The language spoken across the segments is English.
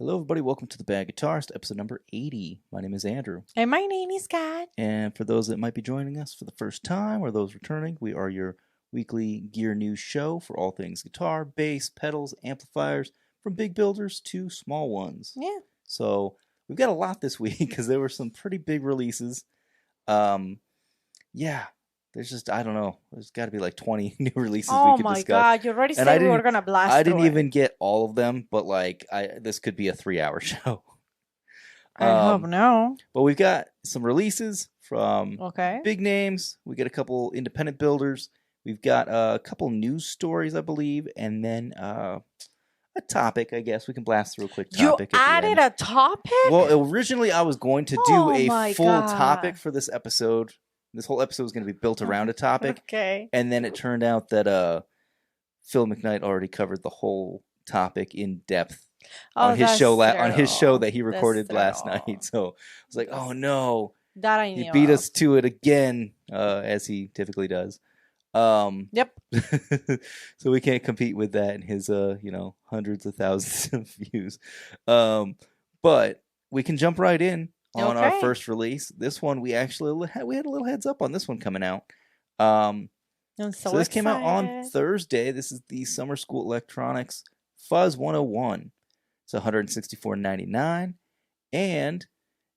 Hello, everybody. Welcome to the Bad Guitarist, episode number 80. My name is Andrew. And my name is Scott. And for those that might be joining us for the first time or those returning, we are your weekly gear news show for all things guitar, bass, pedals, amplifiers, from big builders to small ones. Yeah. So we've got a lot this week because there were some pretty big releases. There's just, I don't know, there's got to be like 20 new releases we could discuss. Oh my God, you already said we were going to blast I didn't even get all of them, but like, this could be a 3-hour show. I hope no. But we've got some releases from Okay. big names. We get a couple independent builders. We've got a couple news stories, I believe, and then a topic, I guess. We can blast through a quick topic. You added a topic? Well, originally I was going to do a full topic for this episode. This whole episode was going to be built around a topic. Okay. And then it turned out that Phil MkII already covered the whole topic in depth on his show that he recorded last night. So I was like, oh no. That I knew. He beat us to it again, as he typically does. Yep. So we can't compete with that and his hundreds of thousands of views. But we can jump right in on our first release. This one we had a little heads up on this one coming out. I'm so this came out on Thursday. This is the Summer School Electronics Fuzz 101. It's $164.99, and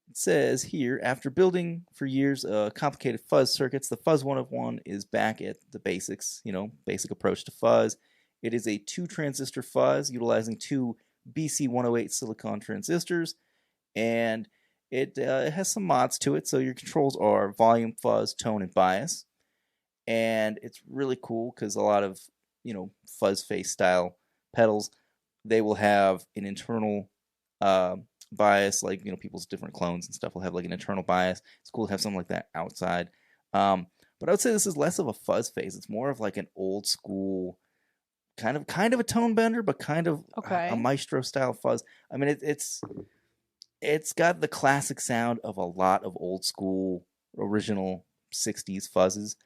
it says here, after building for years complicated fuzz circuits, the Fuzz 101 is back at the basics, basic approach to fuzz. It is a 2-transistor fuzz utilizing 2 BC108 silicon transistors, and it has some mods to it. So your controls are volume, fuzz, tone, and bias. And it's really cool because a lot of, fuzz face style pedals, they will have an internal bias, like, people's different clones and stuff will have like an internal bias. It's cool to have something like that outside. But I would say this is less of a fuzz face. It's more of like an old school kind of a tone bender, but kind of a maestro style fuzz. I mean, it's got the classic sound of a lot of old school original 60s fuzzes,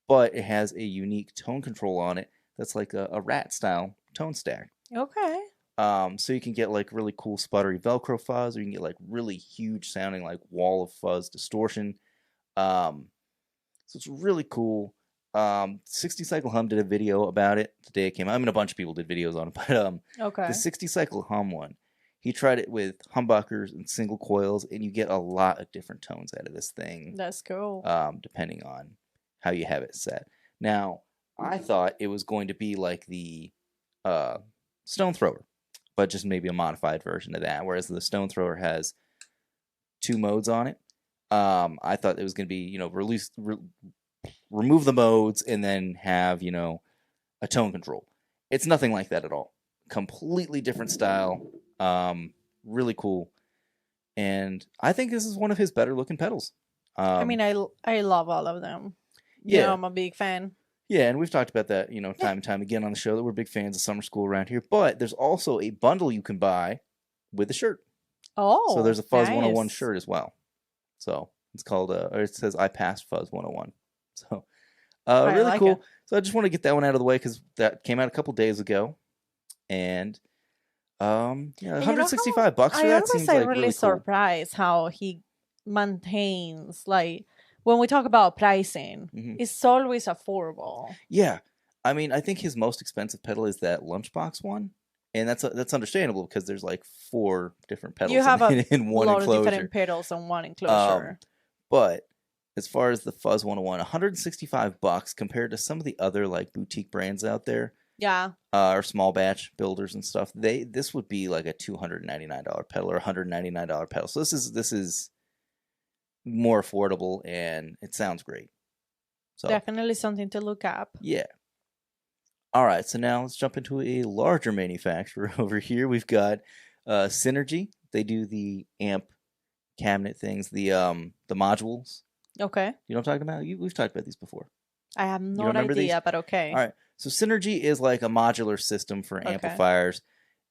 but it has a unique tone control on it that's like a rat style tone stack. Okay. So you can get like really cool sputtery Velcro fuzz, or you can get like really huge sounding like wall of fuzz distortion. So it's really cool. 60 Cycle Hum did a video about it the day it came out. I mean, a bunch of people did videos on it, but the 60 Cycle Hum one, he tried it with humbuckers and single coils, and you get a lot of different tones out of this thing. That's cool. Depending on how you have it set. Now, I thought it was going to be like the Stone Thrower, but just maybe a modified version of that, whereas the Stone Thrower has 2 modes on it. I thought it was going to be, remove the modes and then have, a tone control. It's nothing like that at all. Completely different style. Really cool. And I think this is one of his better looking pedals. I mean, I love all of them. Yeah. I'm a big fan. Yeah, and we've talked about that, time and time again on the show, that we're big fans of Summer School around here. But there's also a bundle you can buy with a shirt. Oh, so there's a Fuzz 101 shirt as well. So it's called, or it says I passed Fuzz 101. So really like cool. It. So I just want to get that one out of the way because that came out a couple days ago. And $165 for that seems like really cool. Surprised how he maintains, like, when we talk about pricing, it's always affordable. Yeah. I mean, I think his most expensive pedal is that Lunchbox one. And that's understandable because there's like 4 different pedals in one lot enclosure. Of different pedals in one enclosure. But as far as the Fuzz 101, $165 compared to some of the other like boutique brands out there. Yeah. Or small batch builders and stuff. This would be like a $299 pedal or $199 pedal. So this is more affordable, and it sounds great. So definitely something to look up. Yeah. All right, so now let's jump into a larger manufacturer over here. We've got Synergy. They do the amp cabinet things, the modules. Okay. You know what I'm talking about? We've talked about these before. I have no idea, but okay. All right. So Synergy is like a modular system for amplifiers.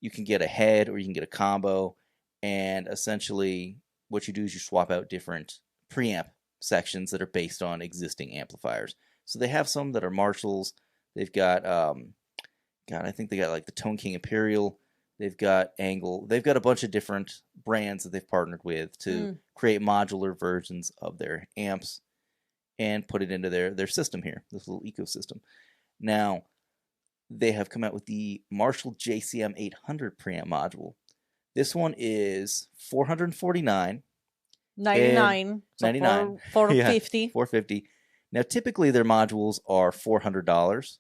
You can get a head or you can get a combo, and essentially what you do is you swap out different preamp sections that are based on existing amplifiers. So they have some that are Marshalls. They've got, I think they got like the Tone King Imperial They've got Angle. They've got a bunch of different brands that they've partnered with to create modular versions of their amps and put it into their system here, this little ecosystem. Now, they have come out with the Marshall JCM 800 preamp module. This one is $449. 99. So 99. $450. Yeah, $450. Now, typically their modules are $400.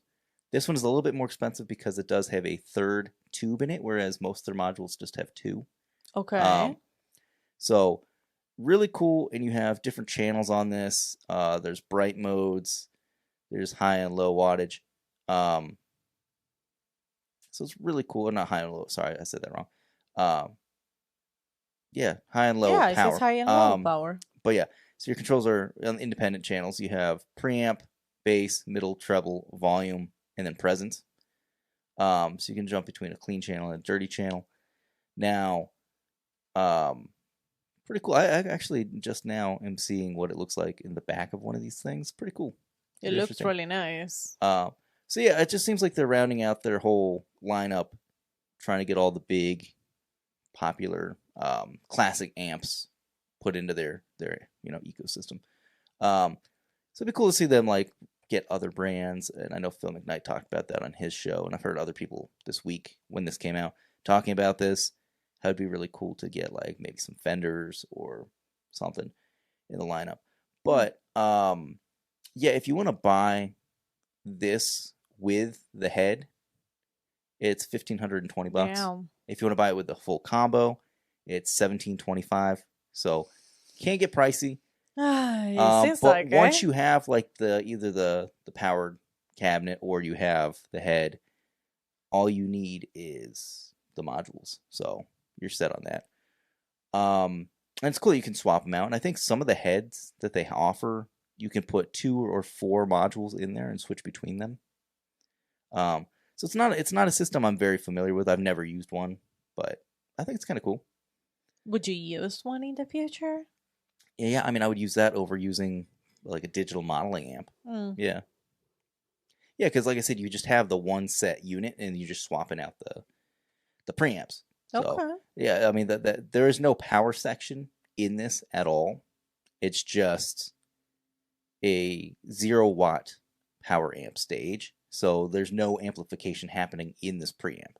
This one is a little bit more expensive because it does have a third tube in it, whereas most of their modules just have two. Okay. So really cool, and you have different channels on this. There's bright modes. There's high and low wattage. So it's really cool. Not high and low. Sorry, I said that wrong. Yeah, high and low power. Yeah, it says high and low power. But yeah, so your controls are on independent channels. You have preamp, bass, middle, treble, volume, and then presence. So you can jump between a clean channel and a dirty channel. Now, pretty cool. I actually just now am seeing what it looks like in the back of one of these things. Pretty cool. It looks really nice. So yeah, it just seems like they're rounding out their whole lineup, trying to get all the big, popular, classic amps put into their ecosystem. So it'd be cool to see them like get other brands, and I know Phil MkII talked about that on his show, and I've heard other people this week when this came out talking about this. How it'd be really cool to get like maybe some Fenders or something in the lineup. But yeah, if you want to buy this with the head, it's $1,520. Wow. If you want to buy it with the full combo, it's $1,725. So can't get pricey. It seems but like once you have like either the powered cabinet or you have the head, all you need is the modules. So you're set on that. And it's cool you can swap them out. And I think some of the heads that they offer, you can put 2 or 4 modules in there and switch between them. So it's not a system I'm very familiar with. I've never used one, but I think it's kind of cool. Would you use one in the future? Yeah. I mean, I would use that over using like a digital modeling amp. Yeah. Yeah, because like I said, you just have the one set unit and you're just swapping out the preamps. So, okay. Yeah, I mean, there is no power section in this at all. It's just a 0-watt power amp stage. So there's no amplification happening in this preamp.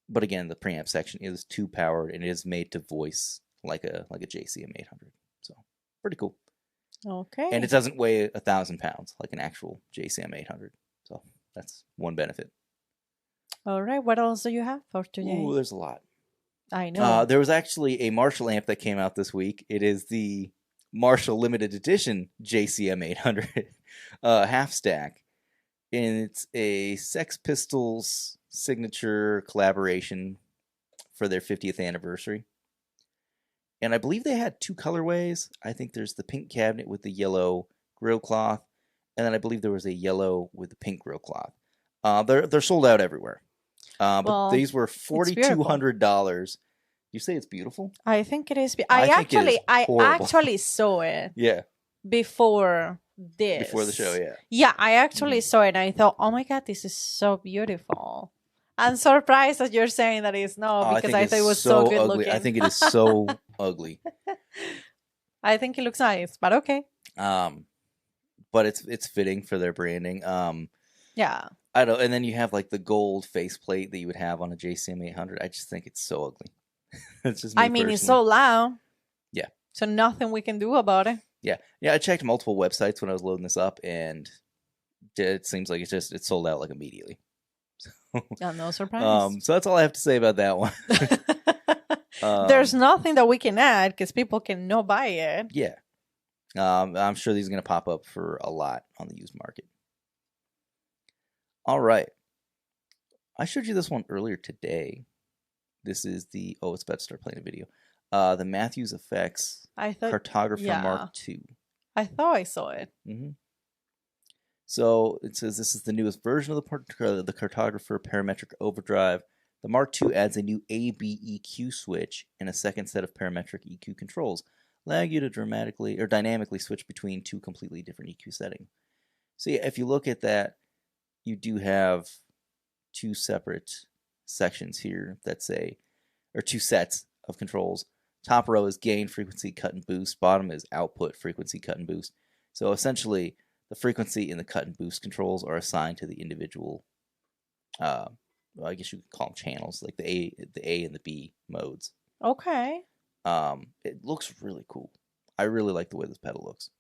But again, the preamp section is tube powered and it is made to voice like a JCM 800. So pretty cool. Okay. And it doesn't weigh 1,000 pounds like an actual JCM 800. So that's one benefit. All right. What else do you have for today? Ooh, there's a lot. I know. There was actually a Marshall amp that came out this week. It is the Marshall Limited Edition JCM 800 half stack. And it's a Sex Pistols signature collaboration for their 50th anniversary. And I believe they had 2 colorways. I think there's the pink cabinet with the yellow grill cloth. And then I believe there was a yellow with the pink grill cloth. They're sold out everywhere. But these were $4,200. You say it's beautiful? I think it is. I actually saw it. Yeah. Before this. Before the show, yeah. Yeah, I actually saw it and I thought, oh my God, this is so beautiful. I'm surprised that you're saying that it's not because I thought it was so good ugly. looking. I think it is so ugly. I think it looks nice, but okay. But it's fitting for their branding. Yeah. I don't. And then you have like the gold faceplate that you would have on a JCM 800. I just think it's so ugly. It's just. I mean, it's so loud. Yeah. So nothing we can do about it. Yeah. Yeah. I checked multiple websites when I was loading this up, and it seems like it's sold out like immediately. Yeah, no surprise. So that's all I have to say about that one. There's nothing that we can add because people can no buy it. Yeah. I'm sure these are going to pop up for a lot on the used market. All right. I showed you this one earlier today. This is the... Oh, it's about to start playing a video. The Matthews Effects Cartographer Mark II. I thought I saw it. Mm-hmm. So it says this is the newest version of the Cartographer Parametric Overdrive. The Mark II adds a new A/B EQ switch and a second set of parametric EQ controls, allowing you to dynamically switch between 2 completely different EQ settings. So yeah, if you look at that, you do have two separate sections here that say, or two sets of controls. Top row is gain, frequency, cut, and boost. Bottom is output, frequency, cut, and boost. So essentially, the frequency and the cut and boost controls are assigned to the individual, well, I guess you could call them channels, like the A and the B modes. Okay. It looks really cool. I really like the way this pedal looks.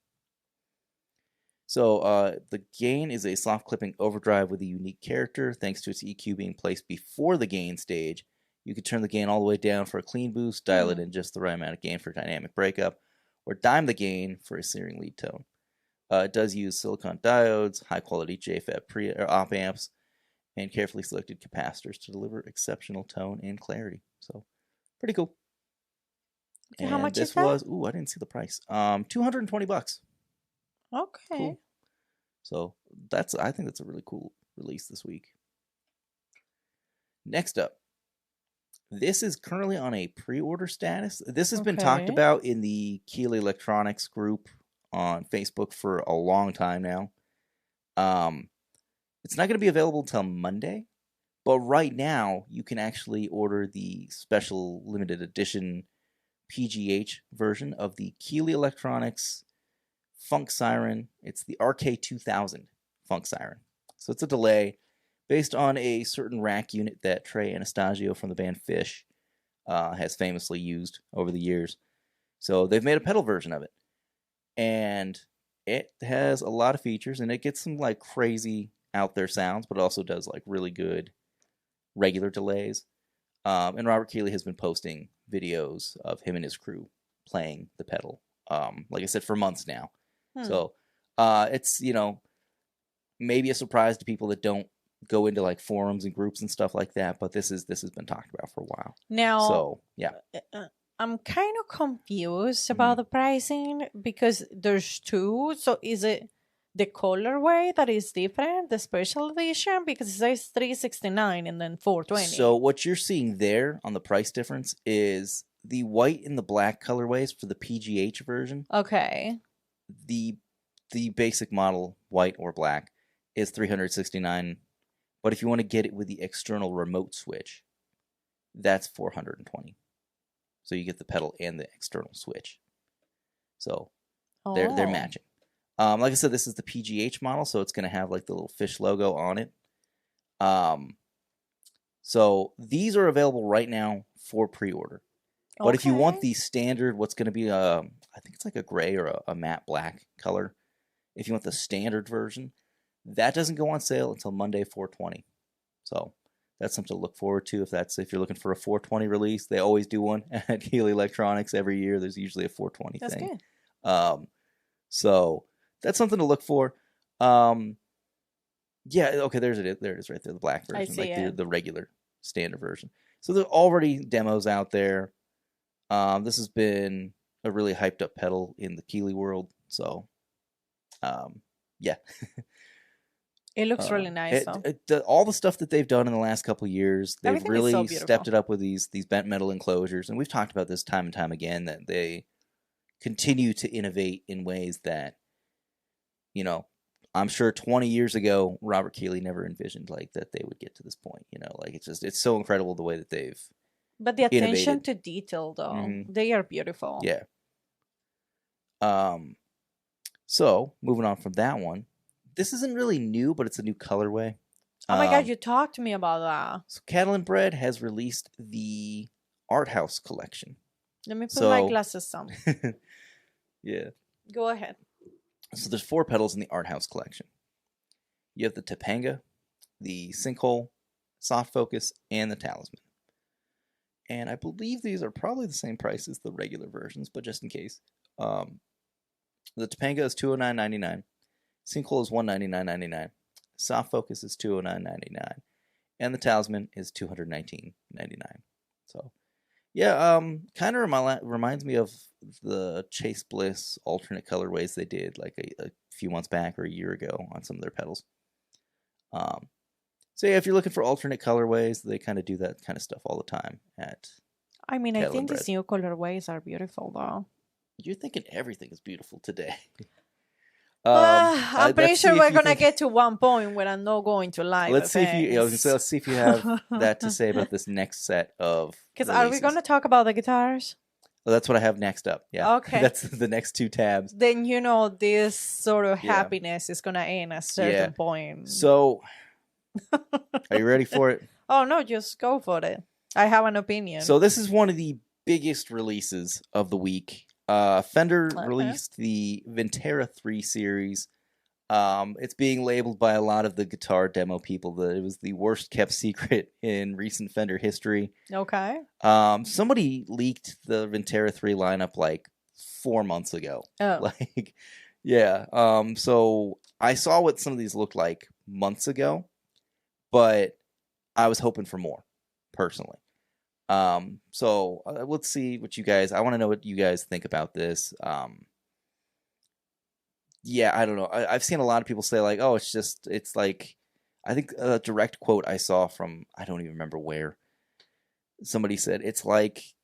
So the gain is a soft clipping overdrive with a unique character. Thanks to its EQ being placed before the gain stage, you can turn the gain all the way down for a clean boost, dial it in just the right amount of gain for dynamic breakup, or dime the gain for a searing lead tone. It does use silicon diodes, high-quality JFET op amps, and carefully selected capacitors to deliver exceptional tone and clarity. So, pretty cool. Okay, and how much this is that? was, I didn't see the price. $220. Okay. Cool. So I think that's a really cool release this week. Next up, this is currently on a pre-order status. This has been talked about in the Keeley Electronics group on Facebook for a long time now. It's not going to be available until Monday, but right now you can actually order the special limited edition PGH version of the Keeley Electronics Funk Siren. It's the RK2000 Funk Siren. So it's a delay based on a certain rack unit that Trey Anastasio from the band Fish has famously used over the years. So they've made a pedal version of it. And it has a lot of features, and it gets some like crazy out there sounds, but it also does like really good regular delays. And Robert Keeley has been posting videos of him and his crew playing the pedal, like I said, for months now. So it's, maybe a surprise to people that don't go into like forums and groups and stuff like that, but this has been talked about for a while. Now, so yeah, I'm kind of confused about the pricing because there's two. So is it the colorway that is different, the special edition? Because it says $369 and then $420. So what you're seeing there on the price difference is the white and the black colorways for the PGH version. Okay. The basic model, white or black, is $369. But if you want to get it with the external remote switch, that's $420. So you get the pedal and the external switch. So they're matching. Like I said, this is the PGH model, so it's going to have like the little fish logo on it. So these are available right now for pre-order. But if you want the standard, what's going to be I think it's like a gray or a matte black color. If you want the standard version, that doesn't go on sale until Monday, 4/20. So that's something to look forward to if you're looking for a 4/20 release. They always do one at Keeley Electronics every year. There's usually a 4/20 that's thing. Good. So that's something to look for. Yeah, okay, there it is right there, the black version, like the regular standard version. So there are already demos out there. This has been a really hyped up pedal in the Keeley world. So yeah. It looks really nice, though. All the stuff that they've done in the last couple of years, they've really stepped it up with these bent metal enclosures. And we've talked about this time and time again, that they continue to innovate in ways that, I'm sure 20 years ago, Robert Keeley never envisioned like that they would get to this point. Like it's so incredible the way that they've But the attention innovated. to detail, though, they are beautiful. Yeah. So moving on from that one, this isn't really new, but it's a new colorway. Oh my God, you talked to me about that. So Catalinbread has released the Arthaus collection. Let me put my glasses on. Yeah. Go ahead. So there's 4 pedals in the Arthaus collection. You have the Topanga, the Sinkhole, Soft Focus, and the Talisman. And I believe these are probably the same price as the regular versions, but just in case. The Topanga is $209.99. Sinkhole is $199.99. Soft Focus is $209.99. And the Talisman is $219.99. So, yeah, kind of reminds me of the Chase Bliss alternate colorways they did like a few months back or a year ago on some of their pedals. So yeah, if you're looking for alternate colorways, they kind of do that kind of stuff all the time at I think these new colorways are beautiful, though. You're thinking everything is beautiful today. I'm pretty let's sure see if we're you gonna think- get to one point where I'm not going to live. Let's see if you. I was gonna say, let's see if you have that to say about this next set of. Because are we gonna talk about the guitars? Well, that's what I have next up. Yeah. Okay. That's the next two tabs. Then this sort of happiness is gonna end at a certain point. So, are you ready for it? Oh no, just go for it. I have an opinion. So this is one of the biggest releases of the week. Fender released the Vintera III series. It's being labeled by a lot of the guitar demo people that it was the worst kept secret in recent Fender history. Okay. Somebody leaked the Vintera III lineup like 4 months ago. Oh. So I saw what some of these looked like months ago, but I was hoping for more, personally. So let's see what you guys. I want to know what you guys think about this. I don't know. I've seen a lot of people say like, "Oh, it's like," I think a direct quote I saw from I don't even remember where. Somebody said it's like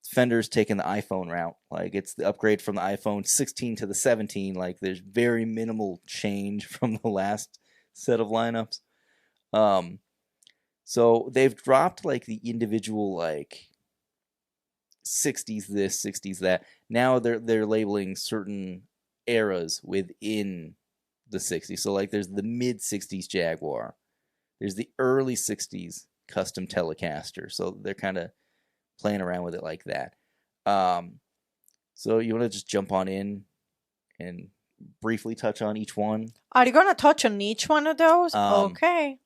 Fender's taking the iPhone route. Like it's the upgrade from the iPhone 16 to the 17. Like there's very minimal change from the last set of lineups. So they've dropped like the individual like 60s this, 60s that. Now they're labeling certain eras within the 60s. So like there's the mid 60s Jaguar. There's the early 60s custom Telecaster. So they're kind of playing around with it like that. So you want to just jump on in and briefly touch on each one? Are you going to touch on each one of those? Okay.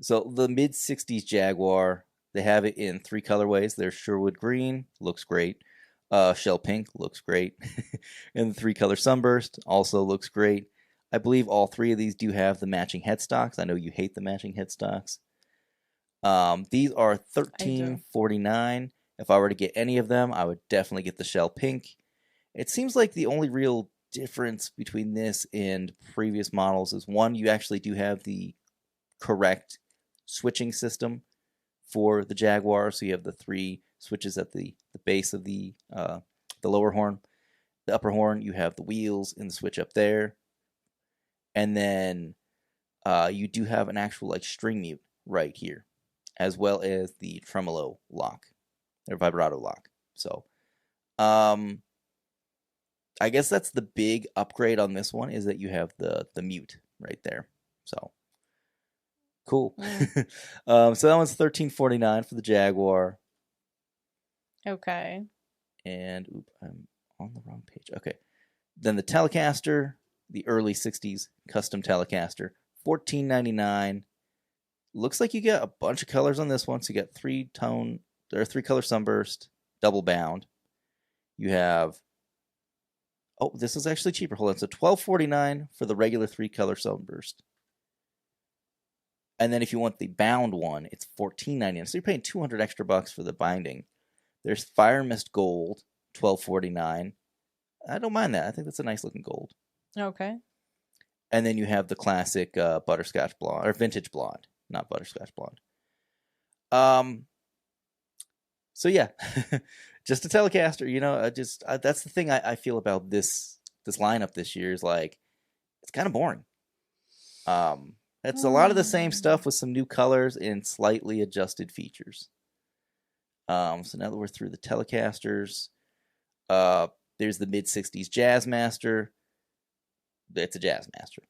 So the mid 60s Jaguar, they have it in 3 colorways. There's Sherwood Green, looks great. Shell Pink looks great. And the 3-color Sunburst also looks great. I believe all 3 of these do have the matching headstocks. I know you hate the matching headstocks. These are $13.49. If I were to get any of them, I would definitely get the Shell Pink. It seems like the only real difference between this and previous models is one, you actually do have the correct switching system for the Jaguar. So you have the 3 switches at the base of the lower horn. The upper horn, you have the wheels and the switch up there. And then you do have an actual like string mute right here, as well as the tremolo lock, or vibrato lock. So I guess that's the big upgrade on this one, is that you have the mute right there. So cool. So that one's $13.49 for the Jaguar. Okay. And I'm on the wrong page. Okay. Then the Telecaster, the early 60s custom Telecaster, $14.99. Looks like you get a bunch of colors on this one. So you got 3-color Sunburst, double bound. You have, this is actually cheaper. Hold on. So $12.49 for the regular 3-color Sunburst. And then if you want the bound one, it's $14.99. So you're paying $200 extra bucks for the binding. There's Fire Mist Gold, $12.49. I don't mind that. I think that's a nice looking gold. Okay. And then you have the classic Butterscotch Blonde, or Vintage Blonde, not Butterscotch Blonde. So yeah, just a Telecaster. You know, that's the thing I feel about this lineup this year is like it's kind of boring. It's a lot of the same stuff with some new colors and slightly adjusted features. So now that we're through the Telecasters, there's the mid-60s Jazzmaster. It's a Jazzmaster.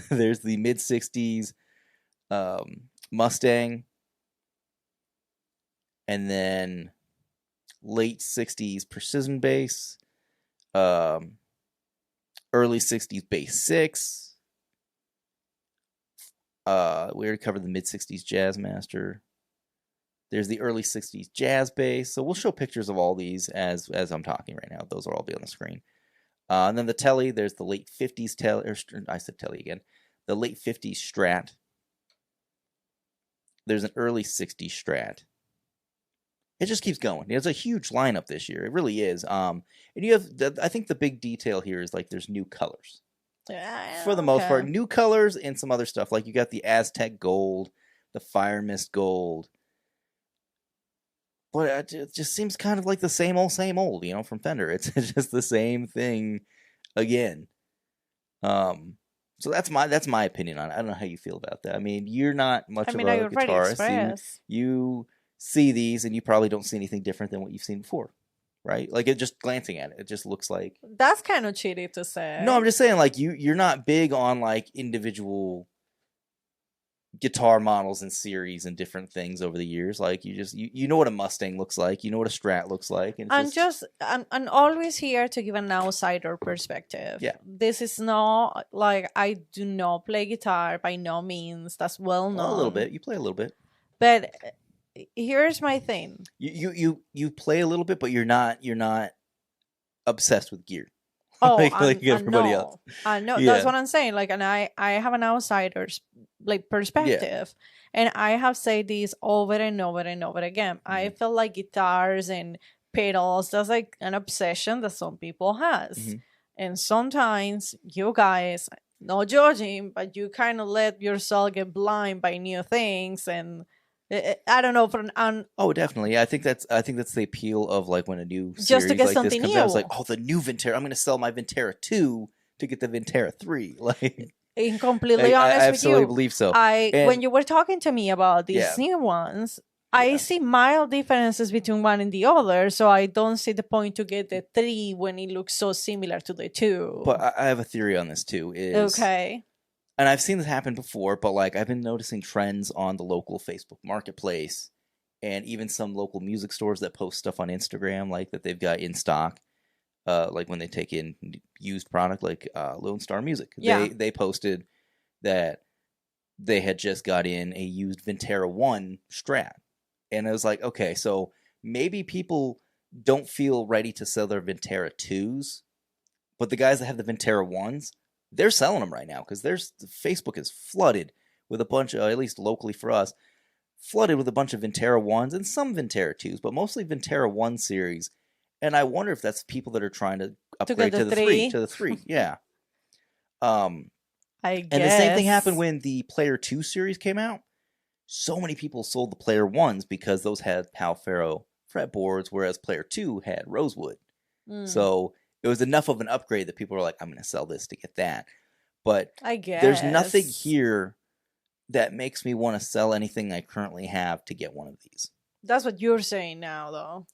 There's the mid-60s Mustang. And then late 60s Precision Bass. Early 60s Bass 6. We already covered the mid-60s Jazzmaster. There's the early 60s Jazz Bass. So we'll show pictures of all these as I'm talking right now. Those will all be on the screen. And then the Tele, there's the late 50s I said Tele again. The late 50s Strat. There's an early 60s Strat. It just keeps going. It's a huge lineup this year. It really is. And you have, I think the big detail here is like there's new colors. For the most part, new colors and some other stuff. Like you got the Aztec Gold, the Fire Mist Gold. But it just seems kind of like the same old, from Fender. It's just the same thing again. So that's my opinion on it. I don't know how you feel about that. I mean, you're not much of a guitarist. You see these and you probably don't see anything different than what you've seen before, right? Like, it just glancing at it, it just looks like. That's kind of cheaty to say. No, I'm just saying, like, you're not big on like individual guitar models and series and different things over the years. Like, you know what a Mustang looks like, you know what a Strat looks like, and I'm always here to give an outsider perspective. Yeah, this is not like I do not play guitar by no means. That's well known. A little bit, you play a little bit, but here's my thing. You play a little bit, but you're not obsessed with gear. Oh, like everybody else. I know. That's what I'm saying. Like, and I have an outsider's like perspective, and I have said this over and over and over again. I feel like guitars and pedals, that's like an obsession that some people has, and sometimes you guys, no judging, but you kind of let yourself get blind by new things, and I don't know. Oh, definitely. Yeah, I think that's the appeal of like when a new series just to get like something this comes new. out. It's like, oh, the new Vintera. I'm going to sell my Vintera II to get the Vintera III. Like, I'm completely honest with you. I absolutely believe so. When you were talking to me about these new ones, I see mild differences between one and the other, so I don't see the point to get the 3 when it looks so similar to the 2. But I have a theory on this too. Okay. And I've seen this happen before, but like I've been noticing trends on the local Facebook Marketplace and even some local music stores that post stuff on Instagram, like that they've got in stock. Like when they take in used product, like Lone Star Music. Yeah. They posted that they had just got in a used Vintera I Strat. And I was like, okay, so maybe people don't feel ready to sell their Vintera IIs, but the guys that have the Vintera Is, they're selling them right now because Facebook is flooded with a bunch of, at least locally for us, flooded with a bunch of Vintera Is and some Vintera IIs, but mostly Vintera I series. And I wonder if that's people that are trying to upgrade to the 3. Yeah. I guess. And the same thing happened when the Player 2 series came out. So many people sold the Player 1s because those had Pal Faro fretboards, whereas Player 2 had Rosewood. So it was enough of an upgrade that people were like, I'm going to sell this to get that. But I guess there's nothing here that makes me want to sell anything I currently have to get one of these. That's what you're saying now, though.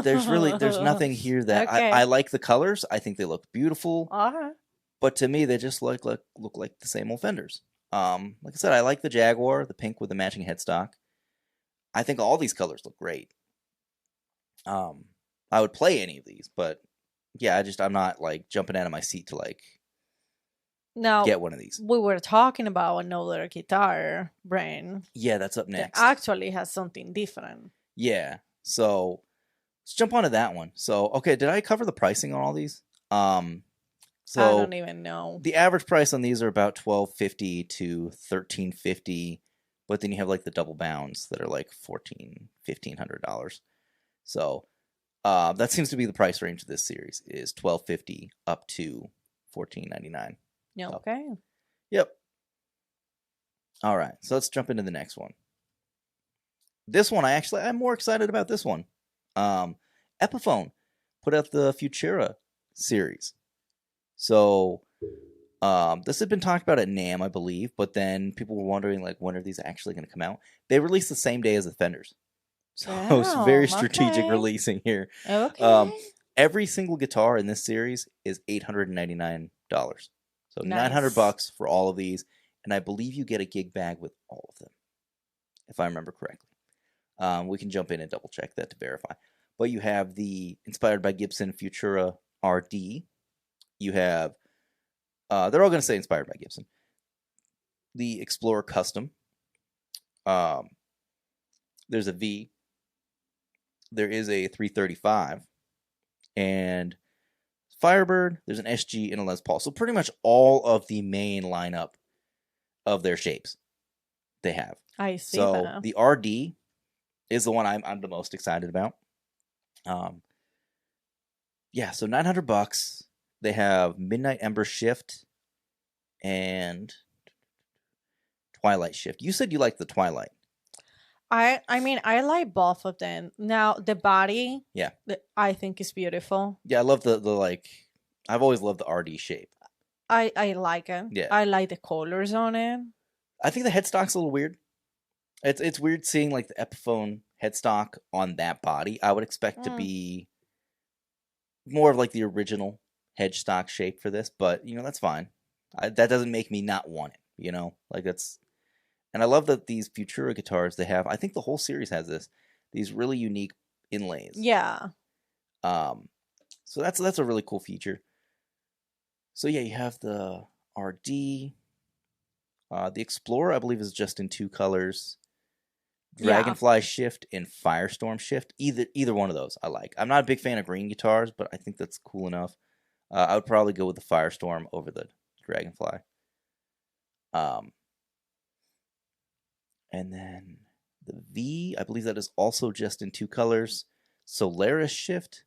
There's nothing here that I like the colors. I think they look beautiful. But to me, they just look like the same old Fenders. Like I said, I like the Jaguar, the pink with the matching headstock. I think all these colors look great. I would play any of these, but yeah, I'm not like jumping out of my seat to like get one of these. We were talking about another guitar brand. Yeah, that's up next. That actually has something different. Yeah, so let's jump onto that one. So, okay, did I cover the pricing on all these? So I don't even know. The average price on these are about $1,250 to $1,350, but then you have like the double bounds that are like $1,500. So that seems to be the price range of this series is $1,250 up to $1,499. Yeah. Okay. Yep. All right. So let's jump into the next one. This one, I'm more excited about this one. Epiphone put out the Futura series. So this had been talked about at NAMM, I believe, but then people were wondering like when are these actually going to come out? They released the same day as the Fenders. So it's very strategic releasing here. Okay. Every single guitar in this series is $899. So $900 for all of these, and I believe you get a gig bag with all of them, if I remember correctly. We can jump in and double check that to verify. But you have the inspired by Gibson Futura RD. You have, they're all going to say inspired by Gibson. The Explorer Custom. There's a V. There is a 335. And Firebird, there's an SG and a Les Paul. So pretty much all of the main lineup of their shapes they have. I see. So that. the RD is the one I'm the most excited about. Yeah, so $900. They have Midnight Ember Shift and Twilight Shift. You said you liked the Twilight. I mean, I like both of them. Now, the body, I think is beautiful. Yeah, I love the like, I've always loved the RD shape. I like it. Yeah. I like the colors on it. I think the headstock's a little weird. It's weird seeing like the Epiphone headstock on that body. I would expect to be more of like the original headstock shape for this, but that's fine. That doesn't make me not want it. Like that's, and I love that these Futura guitars they have. I think the whole series has these really unique inlays. Yeah. So that's a really cool feature. So yeah, you have the RD. The Explorer, I believe, is just in 2 colors. Dragonfly Shift and Firestorm Shift. Either one of those I like. I'm not a big fan of green guitars, but I think that's cool enough. I would probably go with the Firestorm over the Dragonfly. And then the V, I believe that is also just in 2 colors. Solaris Shift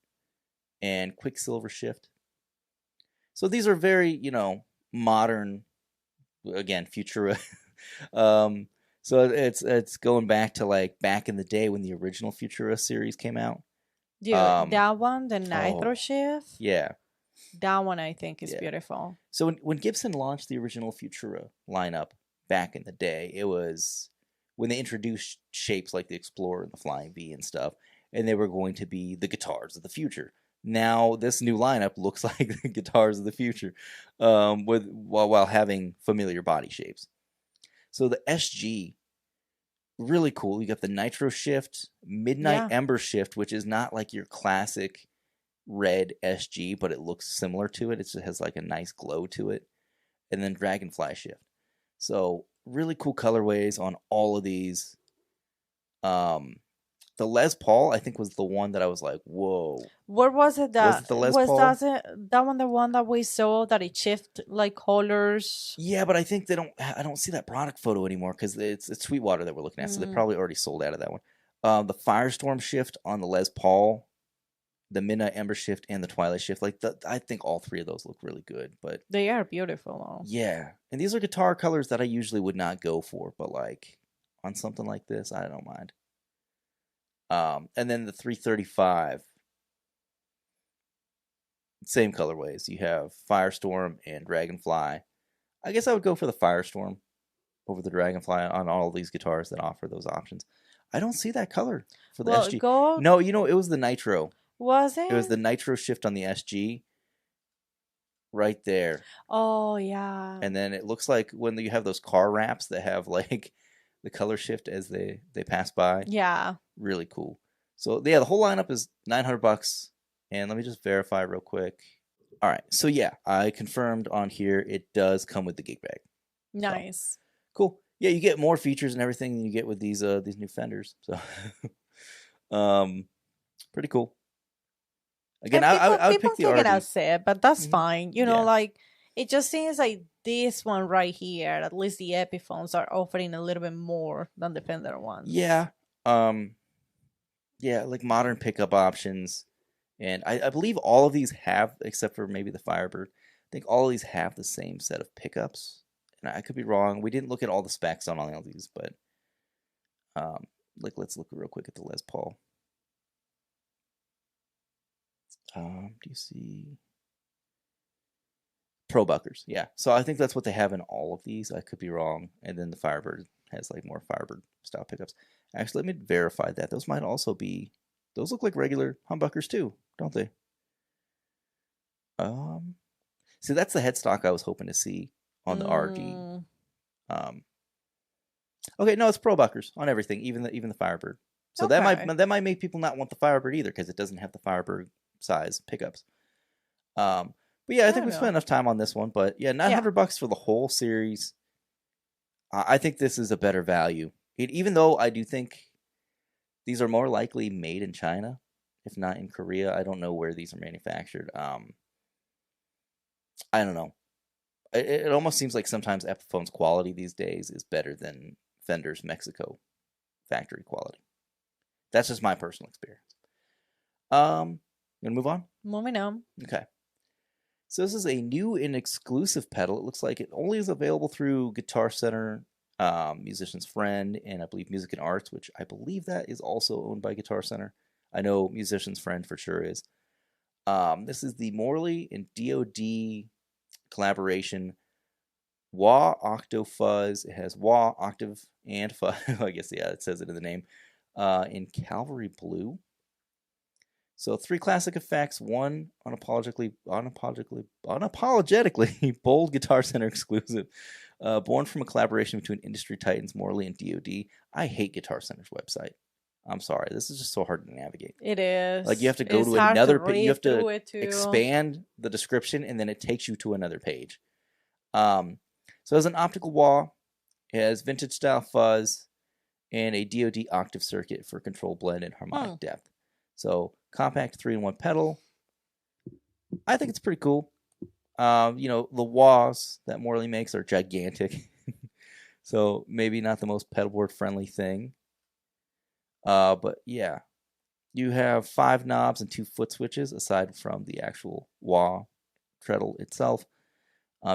and Quicksilver Shift. So these are very, modern, again, Futura. So it's going back to like back in the day when the original Futura series came out. Dude, that one, the Nitro Shift. Yeah. That one I think is beautiful. So when Gibson launched the original Futura lineup back in the day, it was when they introduced shapes like the Explorer and the Flying V and stuff, and they were going to be the guitars of the future. Now this new lineup looks like the guitars of the future, while having familiar body shapes. So the SG, really cool. You got the Nitro Shift, Midnight Ember Shift, which is not like your classic red SG, but it looks similar to it. It just has like a nice glow to it. And then Dragonfly Shift. So really cool colorways on all of these. The Les Paul, I think, was the one that I was like, whoa. Where was it that was it the Les Paul? That one the one that we saw that it shifted like colors? Yeah, but I think I don't see that product photo anymore because it's Sweetwater that we're looking at, so they probably already sold out of that one. The Firestorm Shift on the Les Paul, the Midnight Ember Shift, and the Twilight Shift, I think all 3 of those look really good. But they are beautiful. Yeah, and these are guitar colors that I usually would not go for, but like on something like this, I don't mind. And then the 335, same colorways. You have Firestorm and Dragonfly. I guess I would go for the Firestorm over the Dragonfly on all these guitars that offer those options. I don't see that color for the SG. No, it was the Nitro. Was it? It was the Nitro Shift on the SG. Right there. Oh, yeah. And then it looks like when you have those car wraps that have like the color shift as they pass by. Yeah. Really cool. So yeah, the whole lineup is $900. And let me just verify real quick. All right. So yeah, I confirmed on here it does come with the gig bag. Nice. So, cool. Yeah, you get more features and everything than you get with these new Fenders. So pretty cool. Again, I would pick the RD. It out, but that's fine. Like it just seems like this one right here, at least the Epiphones are offering a little bit more than the Fender ones. Yeah. Yeah, like modern pickup options. And I believe all of these have, except for maybe the Firebird, I think all of these have the same set of pickups. And I could be wrong. We didn't look at all the specs on all of these, but let's look real quick at the Les Paul. Do you see Pro Buckers? Yeah. So I think that's what they have in all of these. I could be wrong. And then the Firebird has like more Firebird style pickups. Actually, let me verify that. Those might also be, those look like regular humbuckers too, don't they? See, that's the headstock I was hoping to see on the RD. Okay, no, it's Pro Buckers on everything, even the Firebird. So that might make people not want the Firebird either because it doesn't have the Firebird size pickups. But yeah, I think we spent enough time on this one. But yeah, $900 for the whole series. I think this is a better value. Even though I do think these are more likely made in China, if not in Korea. I don't know where these are manufactured. I don't know. It almost seems like sometimes Epiphone's quality these days is better than Fender's Mexico factory quality. That's just my personal experience. You want to move on? Moving on. Okay. So this is a new and exclusive pedal. It looks like it only is available through Guitar Center, Musician's Friend, and I believe Music and Arts, which I believe that is also owned by Guitar Center. I know Musician's Friend for sure is. This is the Morley and DOD collaboration. Wah, Octo, Fuzz. It has Wah, Octave, and Fuzz. I guess, yeah, it says it in the name. In Cavalry Blue. So 3 classic effects, 1 unapologetically bold Guitar Center exclusive, born from a collaboration between industry titans Morley and DOD. I hate Guitar Center's website. I'm sorry, this is just so hard to navigate. It is. Like you have to go to another page. You have to expand the description, and then it takes you to another page. So it has an optical wah, it has vintage style fuzz, and a DOD octave circuit for control blend and harmonic depth. So compact 3-in-1 pedal. I think it's pretty cool. The wahs that Morley makes are gigantic. So maybe not the most pedalboard friendly thing. But yeah, you have 5 knobs and 2 foot switches aside from the actual wah treadle itself.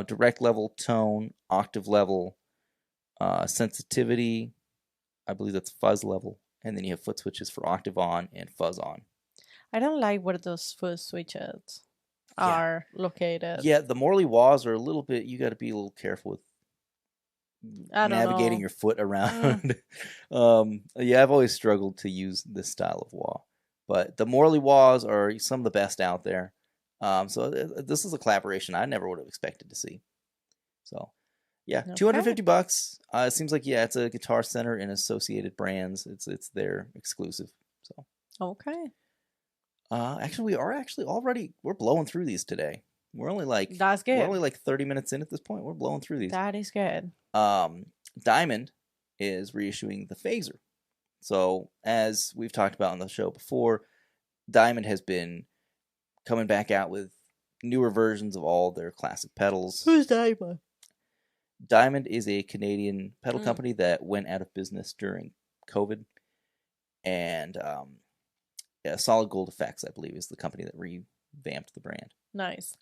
Direct level, tone, octave level, sensitivity. I believe that's fuzz level. And then you have foot switches for octave on and fuzz on. I don't like where those foot switches are located. Yeah, the Morley wahs are a little bit, you got to be a little careful with navigating your foot around. Yeah, I've always struggled to use this style of wah. But the Morley wahs are some of the best out there. So this is a collaboration I never would have expected to see. So yeah, okay. $250. It seems like, yeah, it's a Guitar Center and Associated Brands. It's their exclusive. So okay. Actually, we're blowing through these today. We're only like that's good. We're only like 30 minutes in at this point. We're blowing through these. That is good. Diamond is reissuing the phaser. So as we've talked about on the show before, Diamond has been coming back out with newer versions of all their classic pedals. Who's Diamond? Diamond is a Canadian pedal company that went out of business during COVID. And Solid Gold Effects, I believe, is the company that revamped the brand. Nice.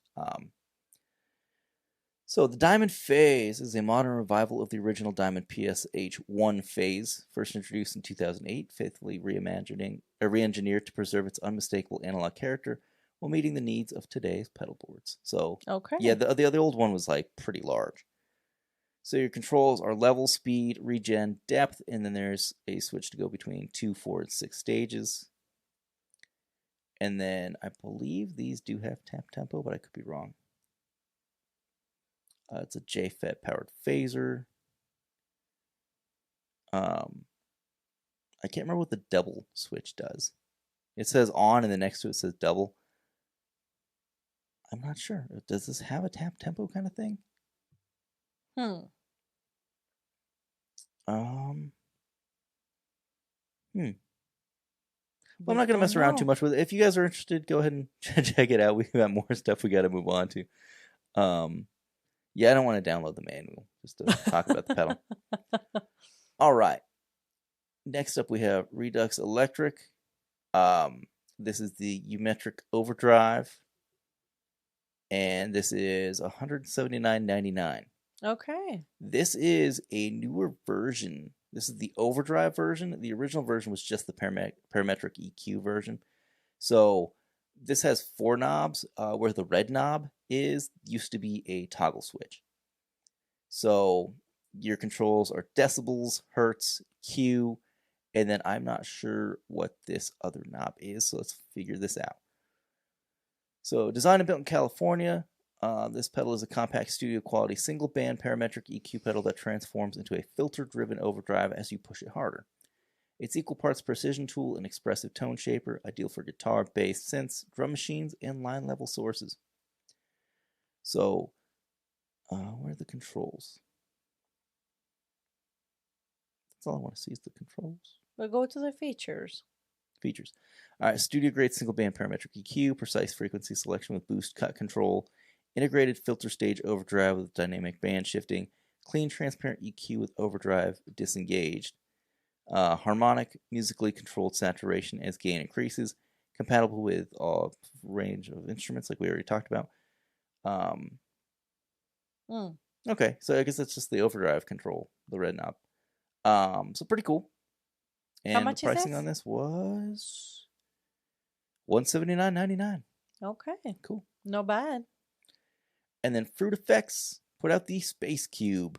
So the Diamond Phase is a modern revival of the original Diamond PSH-1 phase, first introduced in 2008, faithfully re-engineered to preserve its unmistakable analog character while meeting the needs of today's pedal boards. So, okay. Yeah, the old one was like pretty large. So your controls are level, speed, regen, depth, and then there's a switch to go between 2, 4, and 6 stages. And then I believe these do have tap tempo, but I could be wrong. It's a JFET powered phaser. I can't remember what the double switch does. It says on, and then next to it says double. I'm not sure. Does this have a tap tempo kind of thing? Hmm. Well, I'm not going to mess around too much with it. If you guys are interested, go ahead and check it out. We got more stuff we got to move on to. Yeah, I don't want to download the manual just to talk about the pedal. All right. Next up, we have Redux Electric. This is the uMetric Overdrive. And this is $179.99. Okay. This is a newer version. This is the Overdrive version. The original version was just the parametric EQ version. So this has 4 knobs, where the red knob used to be a toggle switch. So your controls are decibels, hertz, Q, and then I'm not sure what this other knob is, so let's figure this out. So designed and built in California, this pedal is a compact studio quality single band parametric EQ pedal that transforms into a filter driven overdrive as you push it harder. It's equal parts precision tool and expressive tone shaper, ideal for guitar, bass, synths, drum machines, and line level sources. So, where are the controls? That's all I want to see is the controls. We'll go to the features. Features. All right, studio grade single band parametric EQ, precise frequency selection with boost cut control, integrated filter stage overdrive with dynamic band shifting, clean transparent EQ with overdrive disengaged, harmonic musically controlled saturation as gain increases, compatible with a range of instruments like we already talked about. Okay, so I guess that's just the overdrive control, the red knob. So pretty cool. And how much the pricing on this was $179.99. Okay, cool, not bad. And then FruitFX put out the Space Cube.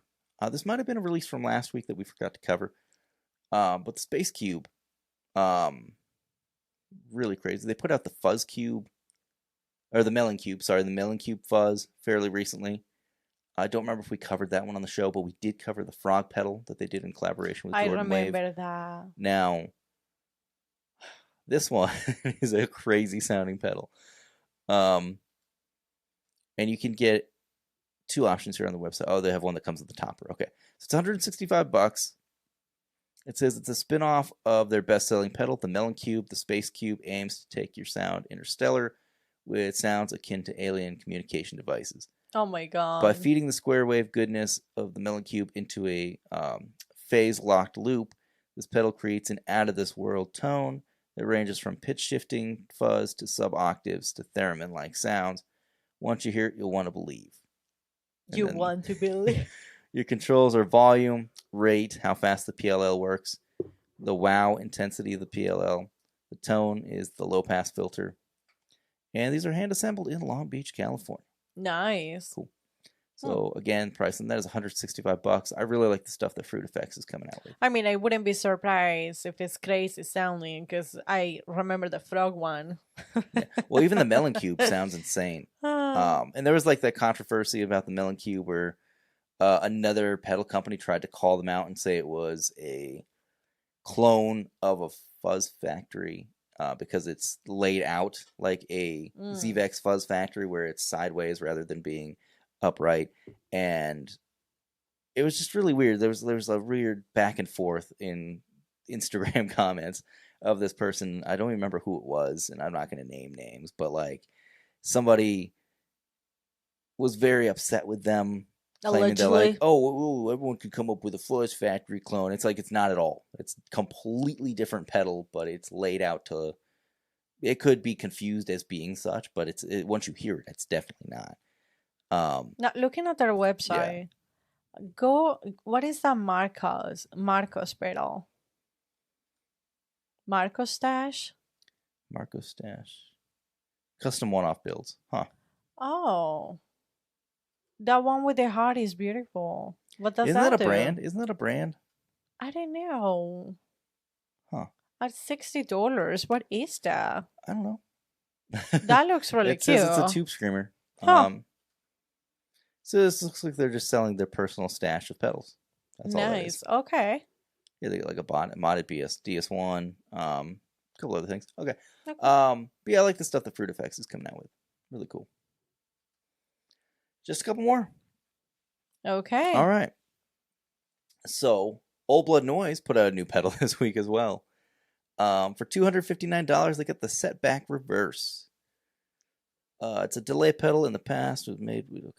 This might have been a release from last week that we forgot to cover. But the Space Cube, really crazy. They put out the Fuzz Cube, or the Melon Cube, sorry, the Melon Cube Fuzz fairly recently. I don't remember if we covered that one on the show, but we did cover the Frog pedal that they did in collaboration with Jordan Wave. I remember that. Now, this one is a crazy sounding pedal. And you can get two options here on the website. Oh, they have one that comes with the topper. Okay. So it's $165. It says it's a spin-off of their best-selling pedal, the Melon Cube. The Space Cube aims to take your sound interstellar with sounds akin to alien communication devices. Oh my god. By feeding the square wave goodness of the Melon Cube into a phase-locked loop, this pedal creates an out-of-this-world tone that ranges from pitch-shifting fuzz to sub-octaves to theremin-like sounds. Once you hear it, you'll want to believe. You want to believe. Your controls are volume, rate, how fast the PLL works, the wow intensity of the PLL, the tone is the low-pass filter, and these are hand-assembled in Long Beach, California. Nice. Cool. So again, price on that is $165. I really like the stuff that FruitFX is coming out with. I mean, I wouldn't be surprised if it's crazy sounding because I remember the frog one. Yeah. Well, even the Melon Cube sounds insane. And there was like that controversy about the Melon Cube where another pedal company tried to call them out and say it was a clone of a Fuzz Factory because it's laid out like a ZVEX Fuzz Factory where it's sideways rather than being upright, and it was just really weird. There was a weird back and forth in Instagram comments of this person. I don't even remember who it was, and I'm not going to name names, but like somebody was very upset with them, claiming they're like, oh, everyone could come up with a Fuzz Factory clone. It's like it's not at all. It's completely different pedal, but it's laid out to. It could be confused as being such, but once you hear it, it's definitely not. Now, looking at their website, what is that Marcos pedal? Marcos Stash? Marcos Stash. Custom one-off builds. Huh. Oh. That one with the heart is beautiful. What does Isn't that that a do? brand? Isn't that a brand? I don't know. Huh. At $60, what is that? I don't know. That looks really cute. Says it's a tube screamer. Huh. So this looks like they're just selling their personal stash of pedals. That's all that is. Okay. Yeah, they got like a modded DS1, a couple other things. Okay. Okay. But yeah, I like the stuff that FruitFX is coming out with. Really cool. Just a couple more. Okay. All right. So, Old Blood Noise put out a new pedal this week as well. For $259, they got the Setback Reverse. It's a delay pedal in the past. It was made with.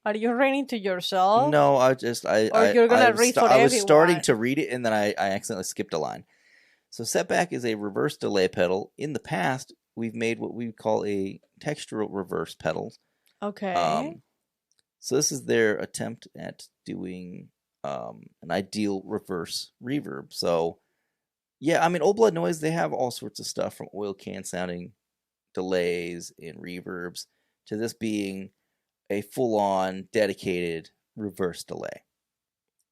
Are you reading to yourself? No, Or you're gonna read for everyone. I was starting to read it and then I accidentally skipped a line. So Setback is a reverse delay pedal. In the past, we've made what we call a textural reverse pedal. Okay. So this is their attempt at doing an ideal reverse reverb. So yeah, I mean, Old Blood Noise, they have all sorts of stuff from oil can sounding delays and reverbs to this being a full-on dedicated reverse delay.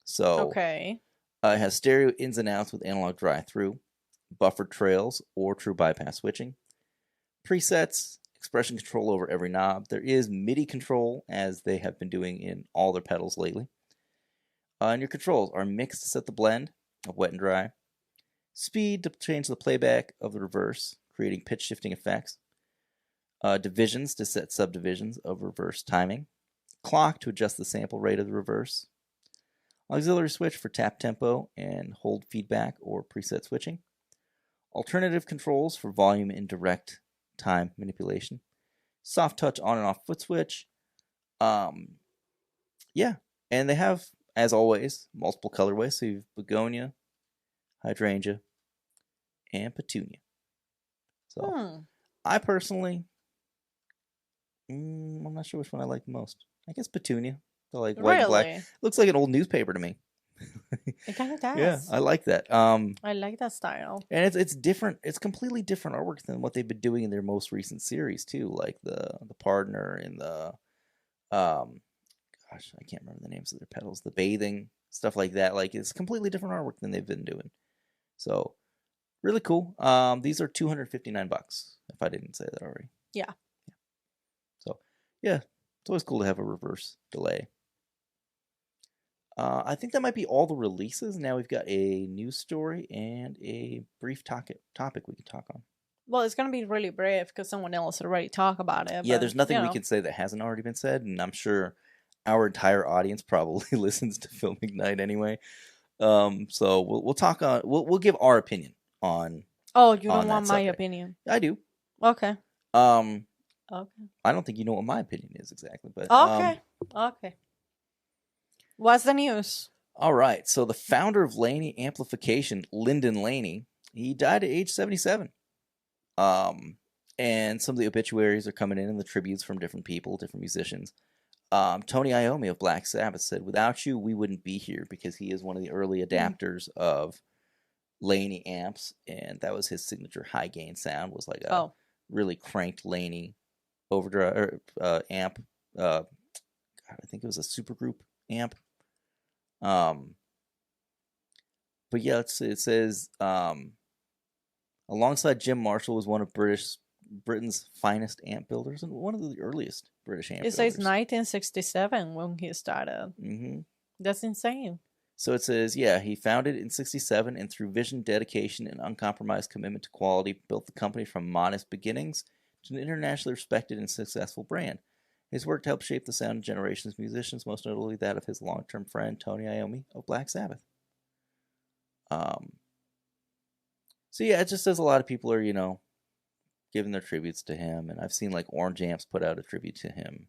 So it has stereo ins and outs with analog drive-through, buffered trails or true bypass switching, presets, expression control over every knob. There is MIDI control, as they have been doing in all their pedals lately. And your controls are mix to set the blend of wet and dry, speed to change the playback of the reverse, creating pitch shifting effects, divisions to set subdivisions of reverse timing, clock to adjust the sample rate of the reverse, auxiliary switch for tap tempo and hold feedback or preset switching, alternative controls for volume and direct time manipulation, soft touch on and off foot switch. Yeah, and they have, as always, multiple colorways. So you have begonia, hydrangea, and petunia. So I personally, I'm not sure which one I like the most. I guess petunia. The like white and black. Looks like an old newspaper to me. It kind of does. Yeah, I like that. I like that style. And it's different. It's completely different artwork than what they've been doing in their most recent series too, like the Partner and the Gosh, I can't remember the names of their pedals. The bathing stuff like that. Like it's completely different artwork than they've been doing. So really cool. These are $259. If I didn't say that already. Yeah. So yeah, it's always cool to have a reverse delay. I think that might be all the releases. Now we've got a news story and a brief topic we can talk on. Well, it's going to be really brief because someone else already talked about it. Yeah, but, there's nothing you we know. can say that hasn't already been said, and I'm sure our entire audience probably listens to Film Ignite anyway. So we'll talk on we'll give our opinion on. Oh, you don't on want that my subject. opinion? I do. Okay. Okay. Okay. I don't think you know what my opinion is exactly, but Okay. What's the news? All right. So the founder of Laney Amplification, Lyndon Laney, he died at age 77. And some of the obituaries are coming in and the tributes from different people, different musicians. Tony Iommi of Black Sabbath said, "Without you, we wouldn't be here," because he is one of the early adapters of Laney amps, and that was his signature high gain sound. Was like a really cranked Laney overdrive amp. God, I think it was a supergroup amp. But yeah, it says alongside Jim Marshall was one of Britain's finest amp builders and one of the earliest British amp builders. It says 1967 when he started. Mm-hmm. That's insane. So it says, yeah, he founded in 1967 and through vision, dedication, and uncompromised commitment to quality, built the company from modest beginnings to an internationally respected and successful brand. His work helped shape the sound of generations of musicians, most notably that of his long-term friend, Tony Iommi of Black Sabbath. So yeah, it just says a lot of people are, giving their tributes to him, and I've seen like Orange Amps put out a tribute to him.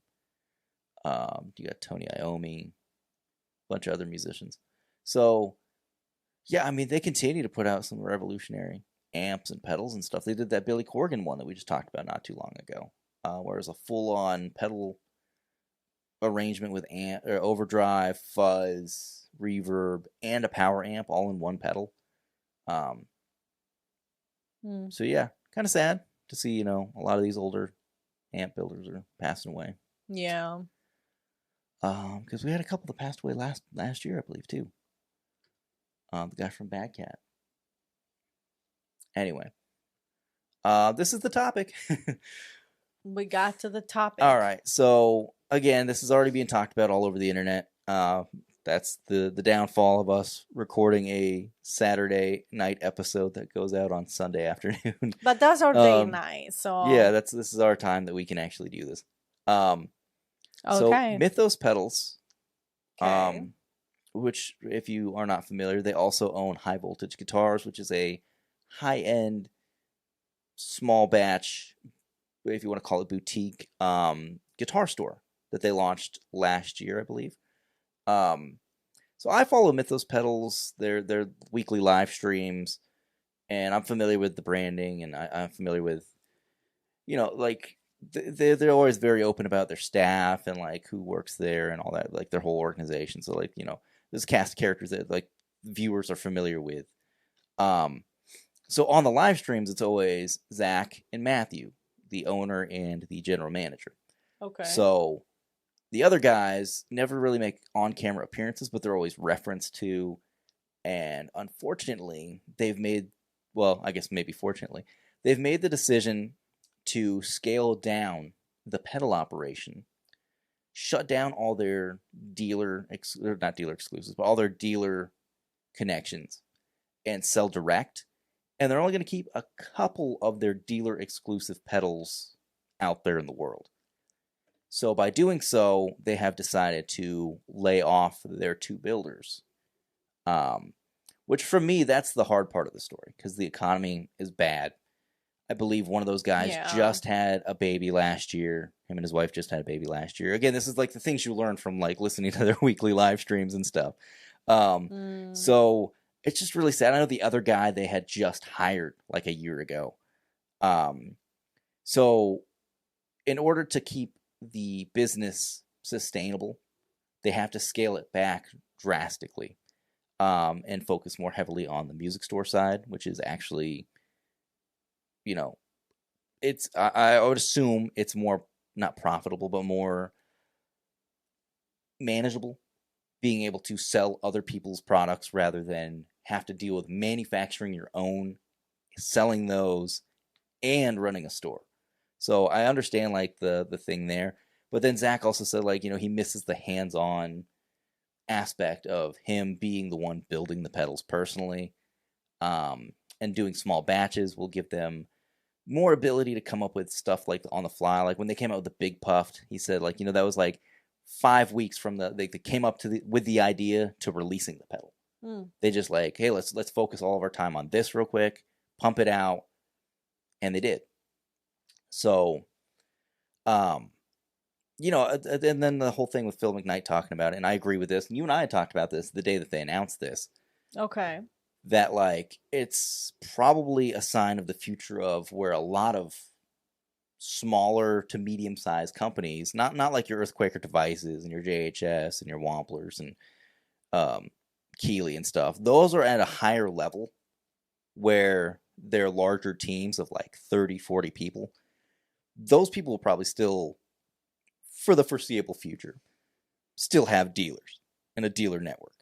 You got Tony Iommi, a bunch of other musicians. So yeah, I mean, they continue to put out some revolutionary amps and pedals and stuff. They did that Billy Corgan one that we just talked about not too long ago, where it was a full-on pedal arrangement with overdrive, fuzz, reverb, and a power amp all in one pedal. So yeah, kind of sad to see, a lot of these older amp builders are passing away. Yeah. Because we had a couple that passed away last year, I believe, too. The guy from Bad Cat. Anyway, this is the topic. We got to the topic. All right. So again, this is already being talked about all over the internet. That's the downfall of us recording a Saturday night episode that goes out on Sunday afternoon. But that's our day night, so yeah, this is our time that we can actually do this. Okay. So Mythos Pedals, Okay. which if you are not familiar, they also own High Voltage Guitars, which is a high-end, small batch, if you want to call it boutique, guitar store that they launched last year, I believe. So I follow Mythos Pedals, their weekly live streams, and I'm familiar with the branding, and I'm familiar with, like, they're always very open about their staff and, like, who works there and all that, like, their whole organization. So, like, there's a cast of characters that, like, viewers are familiar with. So on the live streams, it's always Zach and Matthew, the owner and the general manager. Okay. So the other guys never really make on-camera appearances, but they're always referenced to. And unfortunately, they've made the decision to scale down the pedal operation, shut down all their not dealer exclusives, but all their dealer connections, and sell direct. And they're only going to keep a couple of their dealer exclusive pedals out there in the world. So by doing so, they have decided to lay off their two builders. Which for me, that's the hard part of the story, because the economy is bad. I believe one of those guys just had a baby last year. Him and his wife just had a baby last year. Again, this is like the things you learn from like listening to their weekly live streams and stuff. So it's just really sad. I know the other guy they had just hired like a year ago. So in order to keep the business sustainable, they have to scale it back drastically, and focus more heavily on the music store side, which is actually, I would assume it's more not profitable, but more manageable, being able to sell other people's products rather than have to deal with manufacturing your own, selling those, and running a store. So I understand like the thing there. But then Zach also said like, he misses the hands-on aspect of him being the one building the pedals personally. And doing small batches will give them more ability to come up with stuff like on the fly. Like when they came out with the Big Puffed, he said like, that was like 5 weeks from they came up with the idea to releasing the pedal. They just like, hey, let's focus all of our time on this real quick, pump it out, and they did. So, and then the whole thing with Phil MkII talking about it, and I agree with this. And you and I had talked about this the day that they announced this. Okay. That like it's probably a sign of the future of where a lot of smaller to medium-sized companies, not like your Earthquaker Devices and your JHS and your Wamplers and Keeley and stuff, those are at a higher level where they're larger teams of like 30, 40 people. Those people will probably still, for the foreseeable future, still have dealers and a dealer network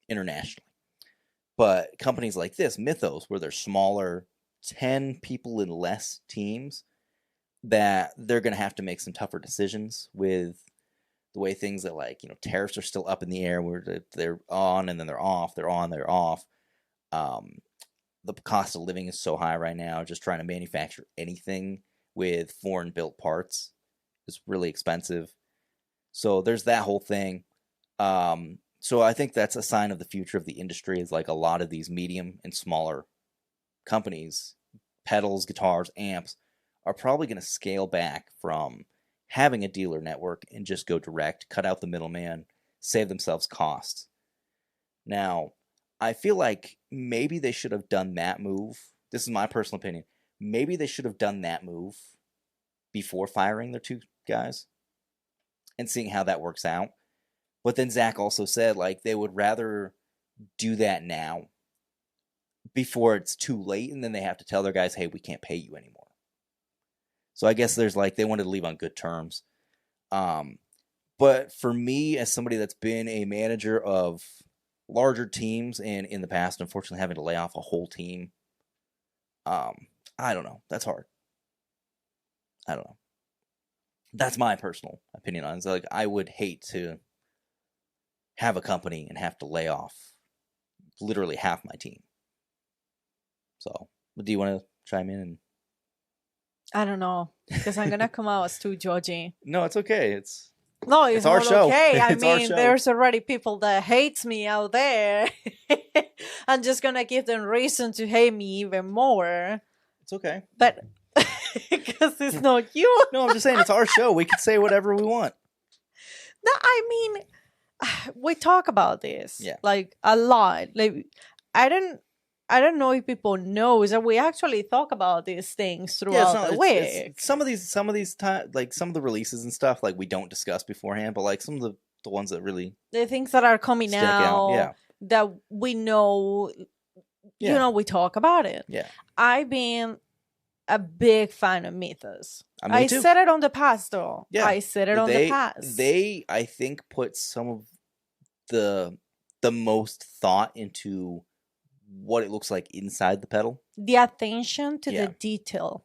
internationally. But companies like this, Mythos, where they're smaller, 10 people and less teams, that they're going to have to make some tougher decisions with the way things that like, tariffs are still up in the air where they're on and then they're off, they're on, they're off. The cost of living is so high right now, just trying to manufacture anything with foreign built parts is really expensive. So there's that whole thing. So I think that's a sign of the future of the industry is like a lot of these medium and smaller companies, pedals, guitars, amps, are probably going to scale back from having a dealer network and just go direct, cut out the middleman, save themselves costs. Now, I feel like maybe they should have done that move. This is my personal opinion. Maybe they should have done that move before firing their two guys and seeing how that works out. But then Zach also said, like, they would rather do that now before it's too late, and then they have to tell their guys, hey, we can't pay you anymore. So I guess there's, like, they wanted to leave on good terms. But for me, as somebody that's been a manager of larger teams and in the past, unfortunately having to lay off a whole team, I don't know. That's hard. I don't know. That's my personal opinion on it. So, like, I would hate to have a company and have to lay off literally half my team. So, do you want to chime in? And... I don't know, because I'm gonna come out as too judgy. No, it's okay. It's our show. Okay. I mean, show. There's already people that hates me out there. I'm just gonna give them reason to hate me even more. It's okay. But because it's not you. No, I'm just saying it's our show. We can say whatever we want. No, I mean, we talk about this like a lot. Like I don't know if people know that we actually talk about these things throughout the week. Some of these like some of the releases and stuff, like we don't discuss beforehand, but like some of the ones that really the things that are coming out that we know, we talk about it. Yeah, I've been a big fan of Mythos. I too. said it on the past, though. Yeah, I said it on the past. They, I think, put some of the most thought into what it looks like inside the pedal. The attention to the detail.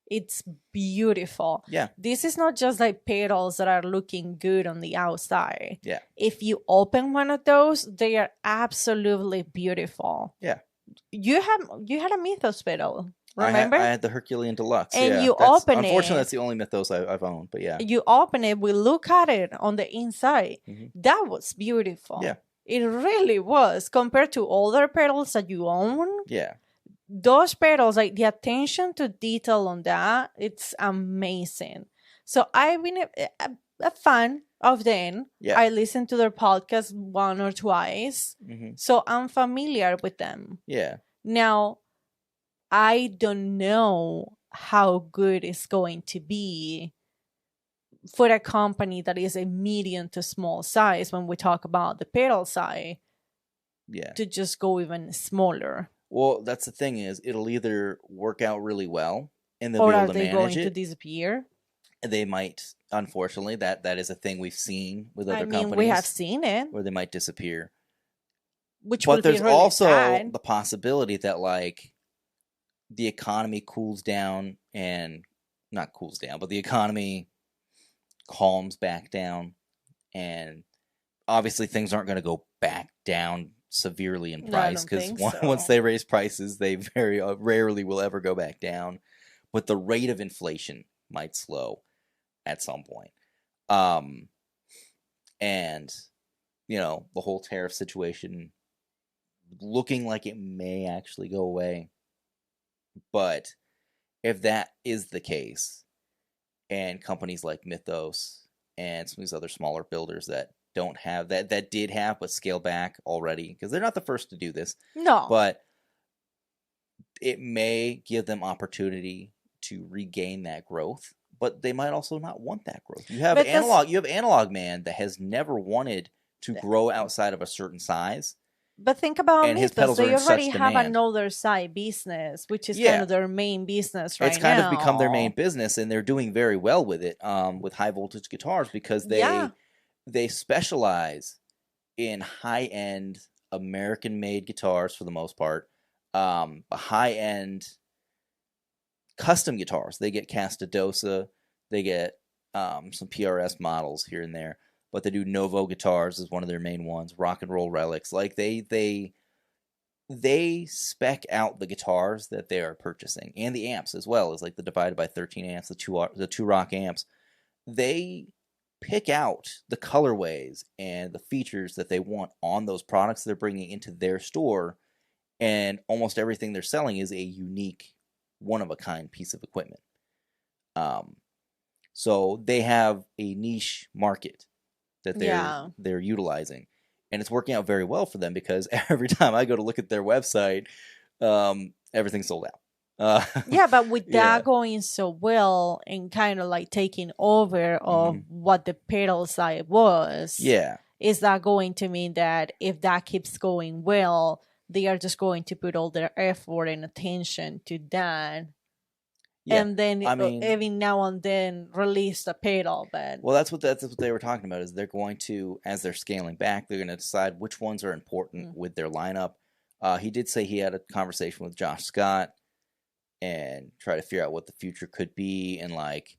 It's beautiful. Yeah. This is not just like pedals that are looking good on the outside. Yeah. If you open one of those, they are absolutely beautiful. Yeah. You had a Mythos pedal, remember? I had the Herculean Deluxe. And you open it. Unfortunately, that's the only Mythos I've owned, but yeah. You open it, we look at it on the inside. Mm-hmm. That was beautiful. Yeah. It really was. Compared to other pedals that you own. Yeah. Those pedals, like the attention to detail on that, it's amazing. So I've been a fan of them. Yeah. I listened to their podcast one or twice. Mm-hmm. So I'm familiar with them. Yeah. Now, I don't know how good it's going to be for a company that is a medium to small size when we talk about the pedal side. Yeah. To just go even smaller. Well, that's the thing is, it'll either work out really well and they'll or be able are to they manage going it, to disappear? they might, unfortunately, that is a thing we've seen with other companies. We have seen it. Where they might disappear. Which but there's be really also sad. the possibility that like the economy cools down and not cools down, but the economy calms back down, and obviously things aren't going to go back down severely in price because once they raise prices, they very rarely will ever go back down. But the rate of inflation might slow at some point. And you know, the whole tariff situation looking like it may actually go away. But if that is the case, and companies like Mythos and some of these other smaller builders that don't have that did have but scale back already, because they're not the first to do this. No. But it may give them opportunity to regain that growth, but they might also not want that growth. You have Analog Man that has never wanted to grow outside of a certain size. But think about Mythos. They already have another side business, which is kind of their main business right now. It's kind of become their main business, and they're doing very well with it, with high voltage guitars, because they specialize in high-end American-made guitars for the most part, high-end custom guitars. They get Castadosa, they get some PRS models here and there. But they do Novo guitars as one of their main ones, Rock and Roll Relics. Like they spec out the guitars that they are purchasing, and the amps as well, as like the divided by 13 amps, the two rock amps. They pick out the colorways and the features that they want on those products they're bringing into their store, and almost everything they're selling is a unique, one-of-a-kind piece of equipment. So they have a niche market that they're utilizing, and it's working out very well for them, because every time I go to look at their website, everything's sold out. But with that going so well and kind of like taking over of what the pedal side was, is that going to mean that if that keeps going well, they are just going to put all their effort and attention to that? And then every now and then release the pedal bed. Well, that's what they were talking about, is they're going to, as they're scaling back, they're going to decide which ones are important with their lineup. He did say he had a conversation with Josh Scott and try to figure out what the future could be, and like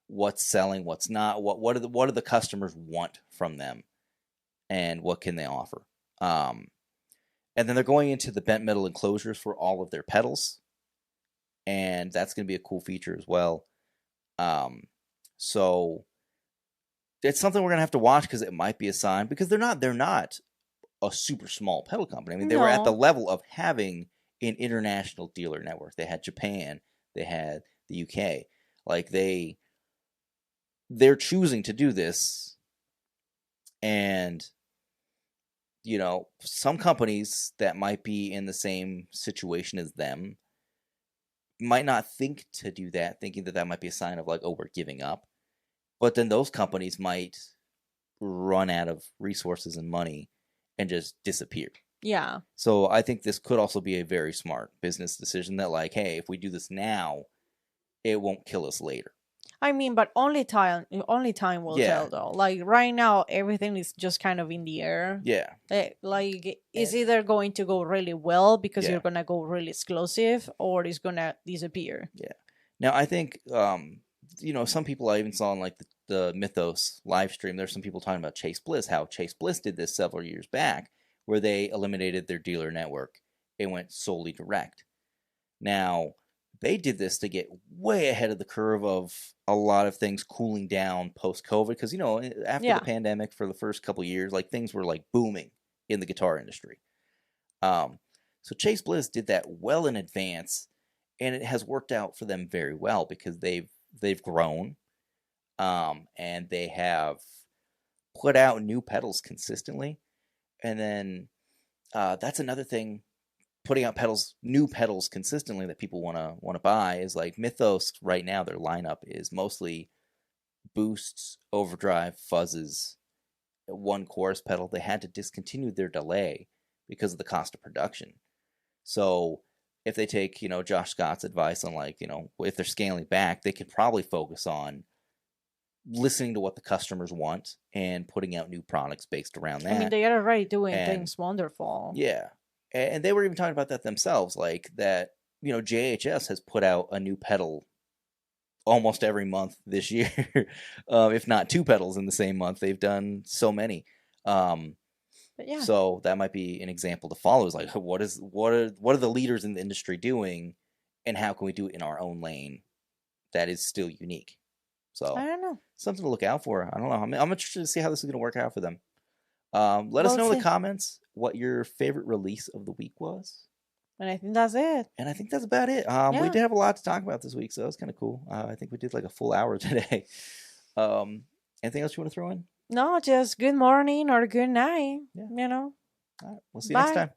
what's selling, what's not, what do the customers want from them, and what can they offer. And then they're going into the bent metal enclosures for all of their pedals. And that's going to be a cool feature as well. So it's something we're going to have to watch, because it might be a sign, because they're not a super small pedal company. I mean, they were at the level of having an international dealer network. They had Japan, they had the UK. Like they're choosing to do this. And you know, some companies that might be in the same situation as them might not think to do that, thinking that might be a sign of like, oh, we're giving up. But then those companies might run out of resources and money and just disappear. Yeah. So I think this could also be a very smart business decision, that like, hey, if we do this now, it won't kill us later. I mean, but only time will tell, though. Like right now, everything is just kind of in the air. Yeah. Like it's either going to go really well because you're gonna go really exclusive, or it's gonna disappear. Yeah. Now I think you know, some people I even saw on like the Mythos live stream, there's some people talking about Chase Bliss, how Chase Bliss did this several years back, where they eliminated their dealer network and went solely direct. Now, they did this to get way ahead of the curve of a lot of things cooling down post-COVID, because, you know, after the pandemic, for the first couple of years, like things were like booming in the guitar industry. So Chase Bliss did that well in advance, and it has worked out for them very well, because they've grown, and they have put out new pedals consistently. And then that's another thing, putting out new pedals consistently that people want to buy, is like Mythos right now, their lineup is mostly boosts, overdrive, fuzzes, one chorus pedal. They had to discontinue their delay because of the cost of production. So if they take, you know, Josh Scott's advice on, like, you know, if they're scaling back, they could probably focus on listening to what the customers want and putting out new products based around that. I mean, they are already doing things wonderful. Yeah. And they were even talking about that themselves, like that, JHS has put out a new pedal almost every month this year, if not 2 pedals in the same month. They've done so many. But yeah. So that might be an example to follow. Is like, what are the leaders in the industry doing, and how can we do it in our own lane that is still unique? So I don't know. Something to look out for. I don't know. I'm interested to see how this is going to work out for them. Let us know in the comments what your favorite release of the week was. And I think that's it. And I think that's about it. We did have a lot to talk about this week, so that was kind of cool. I think we did like a full hour today. Anything else you want to throw in? No, just good morning or good night. Yeah. All right. We'll see you next time.